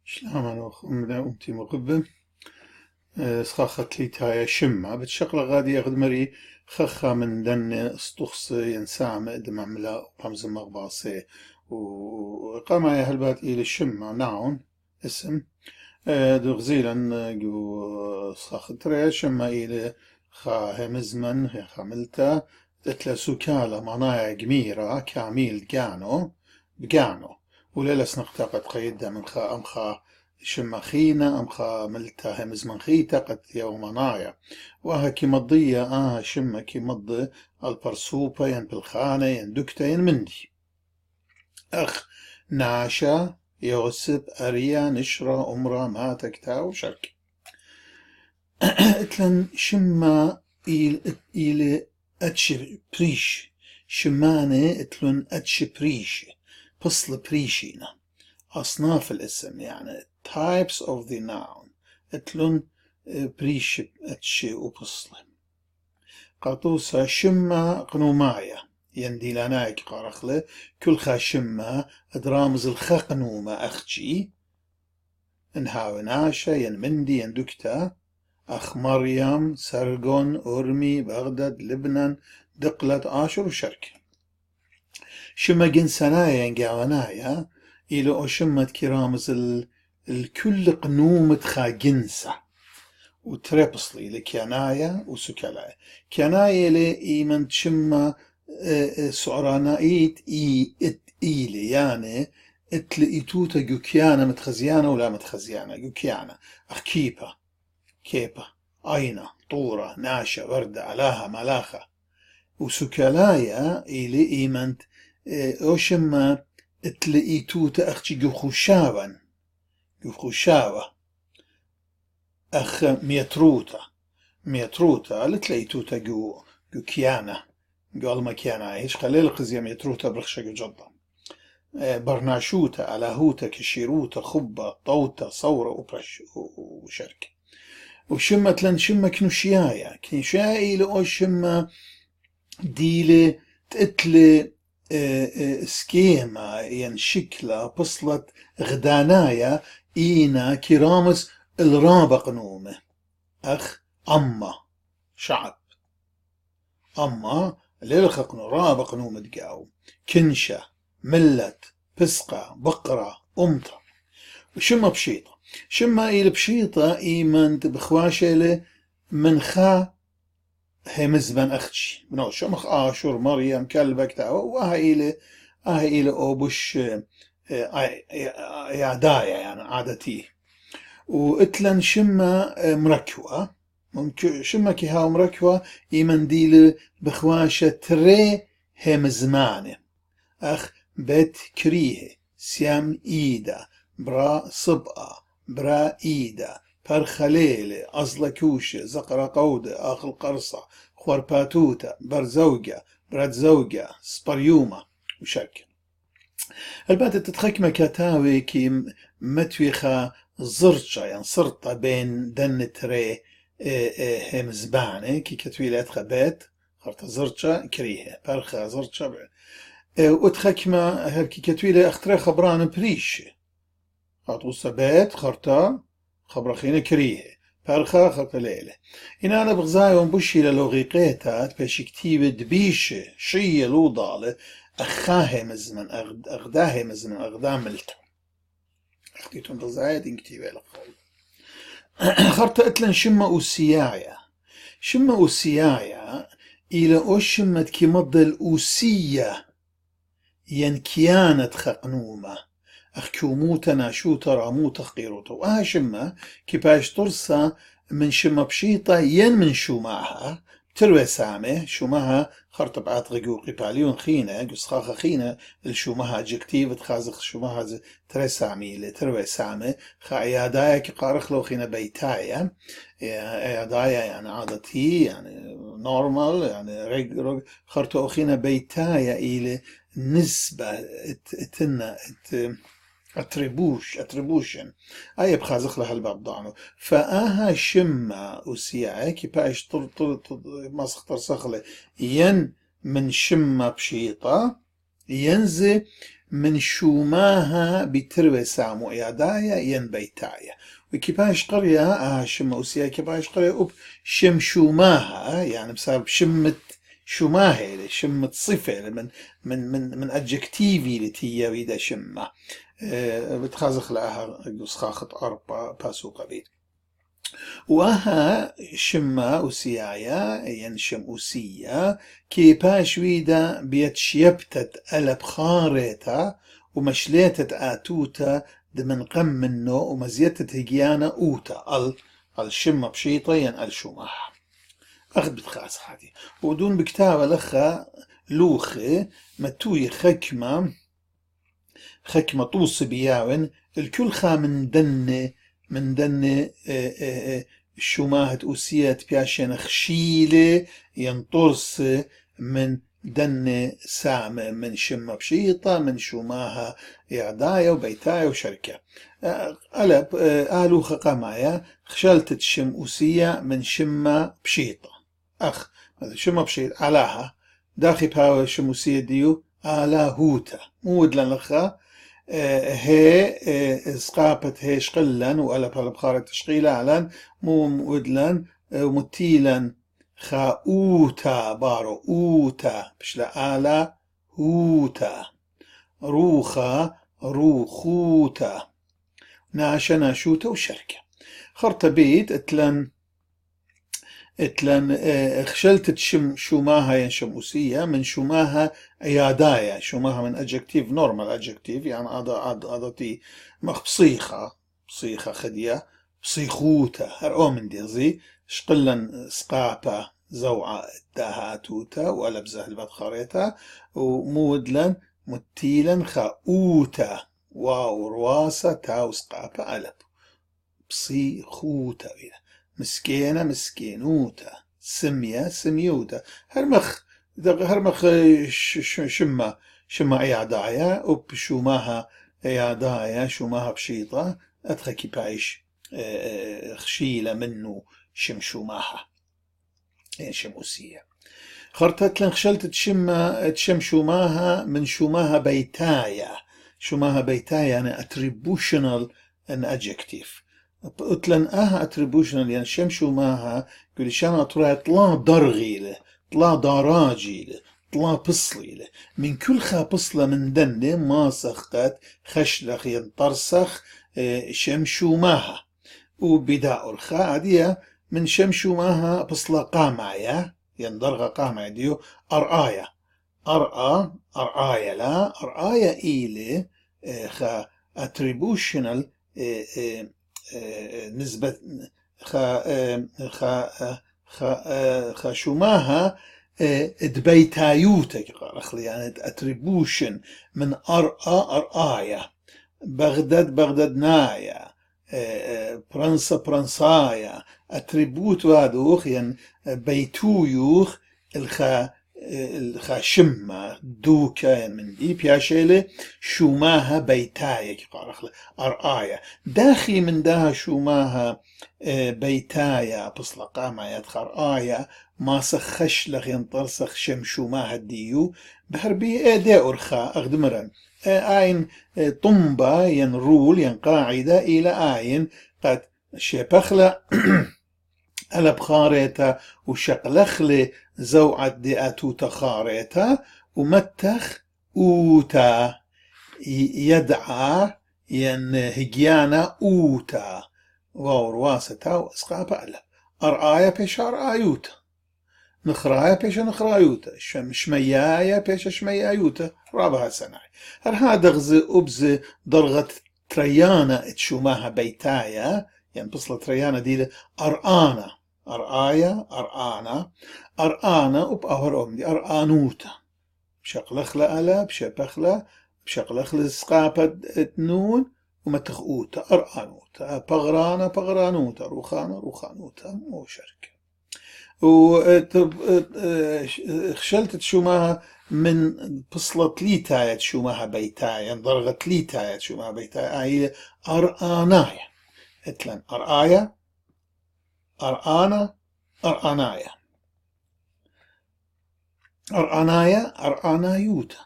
شلون من أمتي مغبة سخاخت لي تايا شمة بتشغل غادي أخذ مري خخا من دن استخص ينسام دمعملا وبمز مغباصي وقام يا هلبات إلى الشمة ناون اسم دغزيلا جو سخاخت ري شمة إلى خا همزمن خاملتا تتلا سكالة منايا جميرة كاميل جانو بجانو وليلس نقطة قيدة من خا أم خا شمخينا أم خا ملتا همز منخيتا قد يومنايا وها كي مضية شمة كي مضي البرسوبة ين بالخانة ين دكتا ين مندي أخ ناشا يوسف أريا نشرة أمرا ما تكتاو شرك اتلن شما إلى أتش بريش شمانة اتلن أتش بريش بصل بريشينا أصناف الاسم يعني types of the noun اتلن بريش أتش وبصل قطوسة شما قنومايا يندي لانايك قارخلة كل خا شما ادرامز الخا قنومة أختشي انهاو ناشا ين مندي ين دكتا أخ مريم سرغون أرمي بغداد لبنان دقلة آشر وشرك شما جنسنايا ينقاونايا إلى أشمت كرامز الكل قنومة خا جنسة وتريبصلي لكيانايا وسكالايا كيانايا لي إيمن شما سعرانايت إيلي يعني اتل إتوتا جو كيانا متخزيانا ولا متخزيانا جو كيانا أخ كيبا أينا طورة ناشا وردة علاها ملاخة وسكالايا إلي إيمنت أوشما اتلقيتو تأخشي جو خوشاوة أخ ميتروتا لتلقيتو جو كيانا جو المكيانا إيش خليل قزيا ميتروتا برخشة جو جدا برناشوتا ألاهوتا كشيروتا خبة طوتا صورة وبرش وشركة وشما تلن شما كنوشيايا إلى شما ديلي تقتلي سكيما ين شكلة بصلت غدانايا إينا كرامز الرابق قنومة أخ أما شعب أما للخقنو رابق قنومة دقاو كنشة ملت بسقة بقرة أمطر وشما بشيطة شما إلى بشيطة إيمان بخواشة من خا همزبن أختشي منو شمخ آشور مريم كلبك تاو وها إلى أوبش يعدايا يعني عادتي وإتلن شما مركوة ممكن شما كي هاو مركوة إيمان ديل بخواشة تري همزمانة أخ بيت كريه سيام إيدا برا صبقة برا إيدا برخليلة أزلكوشة زقرة قودة آخل قرصة خورباتوتا برزوجة براد زوجة سبريومة وشكل البعد تتخكمة كتاوي كي متويخة زرشة يعني صرطة بين دن تري همزبانة كي كتويلة بيت خرطة زرشة كريهة برخة زرشة وتخكمة هركي كتويلة اخترى خبران بريش خاطوسة بيت خرطة خبرخينة كريهة برخة خرطة ليلة إن أنا بغزايون بوشي للوغيقيتات باش كتيبة دبيشة شية لوضالة أخاها مزمن أغداها مزمن أغدا ملتا أختيتون بغزايا دين كتيبة لقول خرطة أتلن شمة أسيايا إلى أشمت كي مضى الأوسية ينكيانت خقنومة أخكوموتا ناشوتا راموتا خقيروتا وهاشمة كي باش ترسى من شمة بشيطة ين من شوماها تروي سامه شوماها خرط بعات غيقوقي باليون خينة قصخاخة خينة الشوماها جكتيف تخازخ شوماها تري سامي تروي سامه خا عيادايا كي قارخ لو خينة بيتايا عيادايا يعني عادتي يعني نورمال يعني رق خرطو خينة بيتايا إلى نسبة تنا attribution أي بخازخ لها الباب ضعنو فآها شمة أسياء كي باش مسخ ترسخ ين من شمة بشيطة ينزي من شوماها بتروي سامو إعدايا ين بيتايا وكيباش قرية شمة أوسيا كيباش قرية أب شم شوماها يعني بسبب شمة شماهي شمة صفة من أدجكتيفي لتيا ويدا شمة بتخازخ لها سخاخة أربع باسو قبيل وها شما أوسيايا ينشم أوسيا كي باش ويدا بيتشيبتت ألب خاريتا ومشليتت آتوتا دمن قم منه ومزيتت هجيانا أوتا الشمة بشيطة ين الشماح أخذ بتخاص هذه ودون بكتابة لخا لوخي متوي خكمة طوس بياون الكل خا من دن شماهة أوسيات بياشن خشيلة ينطرس من دن سامة من شمة بشيطة من شماها إعدايا وبيتايا وشركة ألب آلو خقامايا خشلت شم أوسية من شمة بشيطة أخ شمة بشيطة علاها داخل بهاو شموسية ديو آلا هوتا مود لنخا هي اسقابت هي شقلن وقلب هالبخارة تشقيلة علن مو مودلن ومتيلن خاوتا بارو اوتا بشلا آلا هوتا روخا روخوتا ناشا ناشوتا وشركة خرطة بيت اتلن خشلت شوماها ين شموسية من شوماها عيادايا شوماها من adjective normal adjective يعني عضتي بصيخة خدية بصيخوتا هرقو من ديزي شقلن سقابة زوعة داهاتوتا وقلب زهل بادخاريتا ومودلن متيلن خاوتا واو رواسة تاو سقابة قلب بصيخوتا مسكينة مسكينوتا سمية سميوتا هرمخ شما عيادايا وبشوماها عيادايا شوماها بشيطة أتخكي بايش خشيلة منو شمشوماها شموسية خرطت لن خشلت تشم شوماها من شوماها بيتايا شوماها بيتايا يعني attributional and adjective قلتلن اتريبوشنال يعني شمشو ماها قولي شانا طلع طلا درغيله طلا دراجيله طلا بصليله من كل خا بصلة من دنة ما سخت خشلخ ينطرسخ شمشو ماها وبداء الخاء عادية من شمشو ماها بصلة قامعية يندرغ قامعية ديو أرآية أرآية لا أرآية إيلي خا اتريبوشنال نسبة خشوماها دبيتايوتا يعني اتريبوشن من أرآية بغداد نايا برنسايا اتريبوت وادوخ يعني بيتويوخ الخاشمة دوكا من دي بياشيلة شوماها بيتايا أرآية داخي من داها شوماها بيتايا بصلقا ما يدخر آية ما سخش لغ ينطرسخ شم شوماها ديو بهربي دي أرخا أخدمرا آين طنبا ينرول ينقاعدة إلى آين قد شبخلا ألا بخاريتا وشقلخلي زوعة دي أتوتا خاريتا ومتخ أوتا يدعى ين هجيانا أوتا ورواستا واسقابا ألا أرآيا بيش أرآيوتا نخرايا بيش نخرايوتا شميايا بيش شميايوتا رابها سناي هذا غزي أبزي درغة تريانا اتشوماها بيتايا يعني بصلة تريانا دي أرآنا أرآيا أرآنا وبأهر أمدي أرآنوتا بشقلخلة ألا بشقلخلة سقابة نون ومتخؤوتا أرآنوتا بغرانوتا روخانوتا وشركة وخشلت تشوماها من بصلة ليتايا تشوماها بيتايا ضرغة ليتايا تشوماها بيتايا هي أرآنايا اتلن أرآيا أرآنايا أرآنايوتا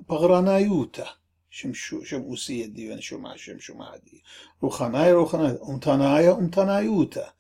بغرانايوتا شموسية ديوان شمع دي روخانايا أمتانايوتا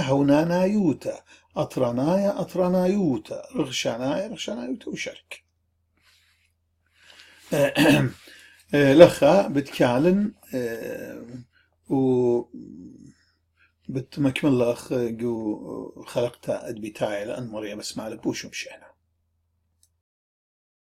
هونانايوتا أطرانايوتا رغشانايوتا وشرك. لخا بتكالن و بتمكمل لأخ جو خلقت أدبيتاي لأن مريم اسمع لبوش مشينا.